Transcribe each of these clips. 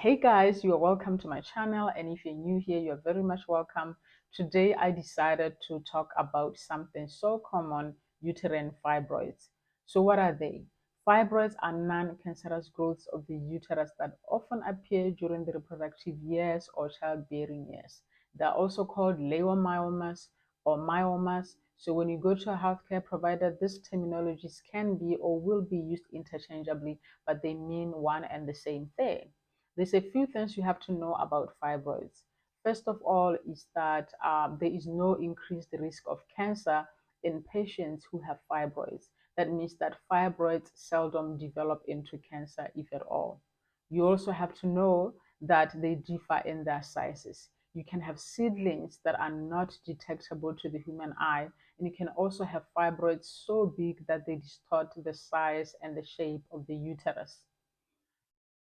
Hey guys, you are welcome to my channel, and if you're new here, you're very much welcome. Today I decided to talk about something so common: uterine fibroids. So what are they? Fibroids are non-cancerous growths of the uterus that often appear during the reproductive years or childbearing years. They're also called leiomyomas or myomas. So when you go to a healthcare provider, these terminologies can be or will be used interchangeably, but they mean one and the same thing. There's a few things you have to know about fibroids. First of all is that there is no increased risk of cancer in patients who have fibroids. That means that fibroids seldom develop into cancer, if at all. You also have to know that they differ in their sizes. You can have seedlings that are not detectable to the human eye, and you can also have fibroids so big that they distort the size and the shape of the uterus.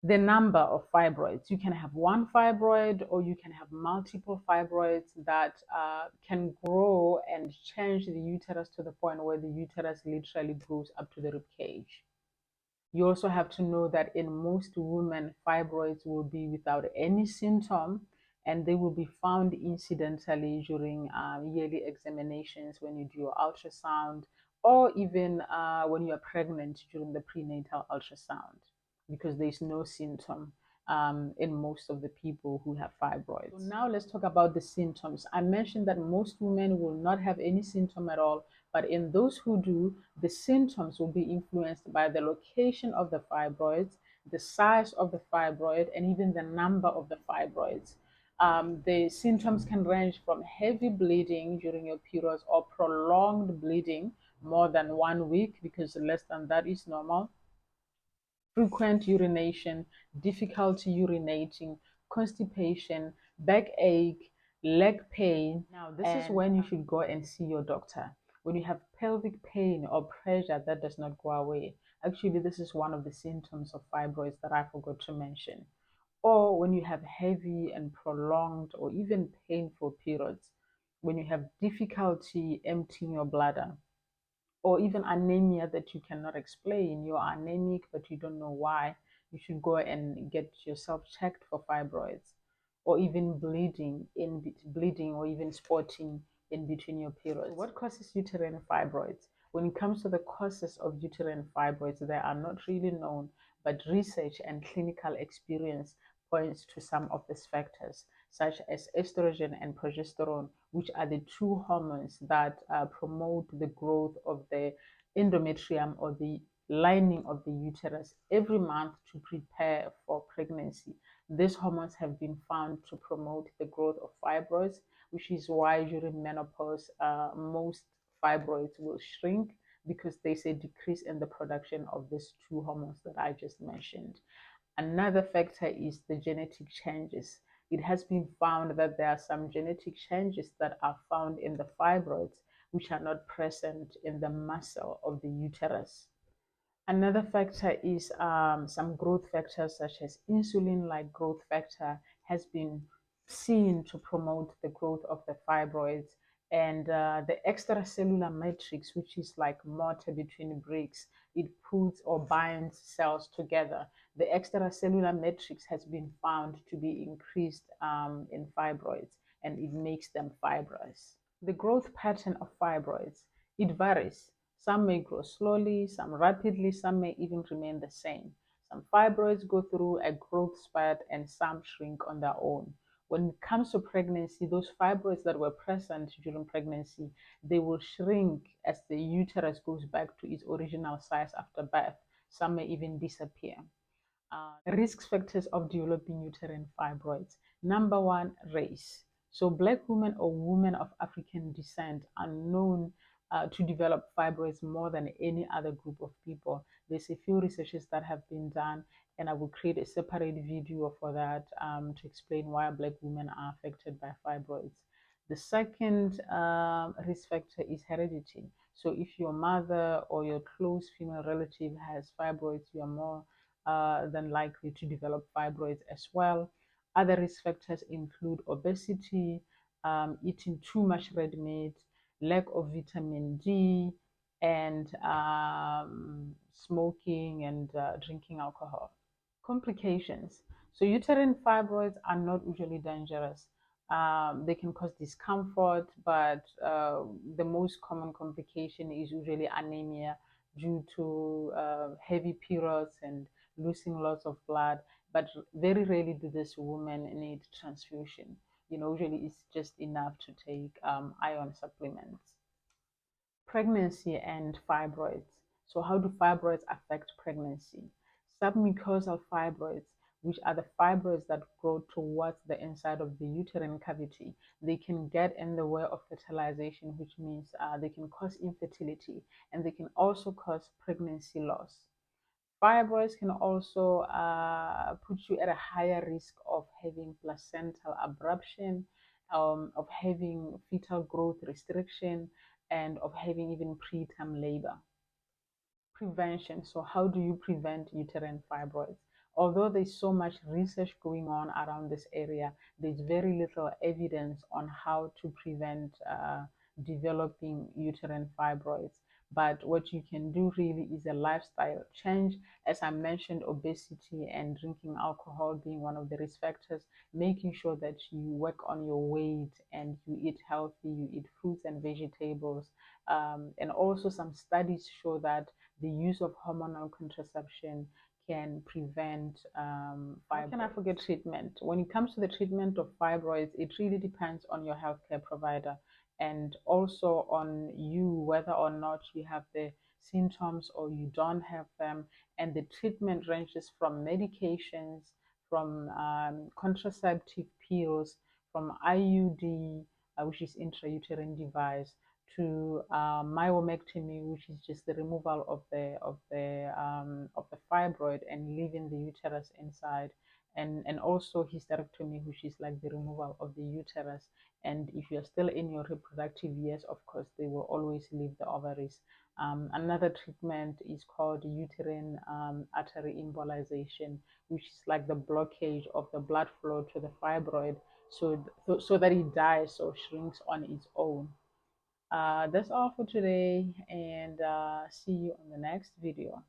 The number of fibroids. You can have one fibroid or you can have multiple fibroids that can grow and change the uterus to the point where the uterus literally grows up to the rib cage. You also have to know that in most women, fibroids will be without any symptom, and they will be found incidentally during yearly examinations when you do your ultrasound, or even when you are pregnant during the prenatal ultrasound, because there is no symptom in most of the people who have fibroids. So now let's talk about the symptoms. I mentioned that most women will not have any symptom at all, but in those who do, the symptoms will be influenced by the location of the fibroids, the size of the fibroid, and even the number of the fibroids. The symptoms can range from heavy bleeding during your periods or prolonged bleeding more than 1 week, because less than that is normal, frequent urination, difficulty urinating, constipation, backache, leg pain. Now, this is when you should go and see your doctor. When you have pelvic pain or pressure that does not go away, actually, this is one of the symptoms of fibroids that I forgot to mention. Or when you have heavy and prolonged or even painful periods, when you have difficulty emptying your bladder, or even anemia that you cannot explain. You're anemic, but you don't know why. You should go and get yourself checked for fibroids, or even bleeding, or even spotting in between your periods. So what causes uterine fibroids? When it comes to the causes of uterine fibroids, they are not really known, but research and clinical experience points to some of these factors, such as estrogen and progesterone, which are the two hormones that promote the growth of the endometrium, or the lining of the uterus, every month to prepare for pregnancy. These hormones have been found to promote the growth of fibroids, which is why during menopause, most fibroids will shrink, because there's a decrease in the production of these two hormones that I just mentioned. Another factor is the genetic changes. It has been found that there are some genetic changes that are found in the fibroids which are not present in the muscle of the uterus. Another factor is some growth factors, such as insulin-like growth factor, has been seen to promote the growth of the fibroids. And the extracellular matrix, which is like mortar between bricks, it puts or binds cells together. The extracellular matrix has been found to be increased in fibroids, and it makes them fibrous. The growth pattern of fibroids, it varies. Some may grow slowly, some rapidly, some may even remain the same. Some fibroids go through a growth spurt and some shrink on their own. When it comes to pregnancy, those fibroids that were present during pregnancy, they will shrink as the uterus goes back to its original size after birth. Some may even disappear. Risk factors of developing uterine fibroids. Number one, race. So Black women or women of African descent are known to develop fibroids more than any other group of people. There's a few researches that have been done, and I will create a separate video for that to explain why Black women are affected by fibroids. The second risk factor is heredity. So if your mother or your close female relative has fibroids, you are more than likely to develop fibroids as well. Other risk factors include obesity, eating too much red meat, lack of vitamin D, and smoking and drinking alcohol. Complications. So uterine fibroids are not usually dangerous. They can cause discomfort, but the most common complication is usually anemia due to heavy periods and losing lots of blood. But very rarely do these women need transfusion. Usually it's just enough to take iron supplements. Pregnancy and fibroids. So, how do fibroids affect pregnancy? Submucosal fibroids, which are the fibroids that grow towards the inside of the uterine cavity, they can get in the way of fertilization, which means they can cause infertility, and they can also cause pregnancy loss. Fibroids can also put you at a higher risk of having placental abruption, of having fetal growth restriction, and of having even preterm labor. Prevention. So, how do you prevent uterine fibroids? Although there's so much research going on around this area, there's very little evidence on how to prevent developing uterine fibroids. But what you can do really is a lifestyle change. As I mentioned, obesity and drinking alcohol being one of the risk factors, making sure that you work on your weight and you eat healthy, you eat fruits and vegetables. And also, some studies show that the use of hormonal contraception can prevent fibroids. How can I forget treatment? When it comes to the treatment of fibroids, it really depends on your healthcare provider and also on you, whether or not you have the symptoms or you don't have them. And the treatment ranges from medications, from contraceptive pills, from IUD, which is intrauterine device, to myomectomy, which is just the removal of the fibroid and leaving the uterus inside, and also hysterectomy, which is like the removal of the uterus. And if you're still in your reproductive years, of course, they will always leave the ovaries. Another treatment is called uterine artery embolization, which is like the blockage of the blood flow to the fibroid, so that it dies or shrinks on its own. That's all for today, and see you on the next video.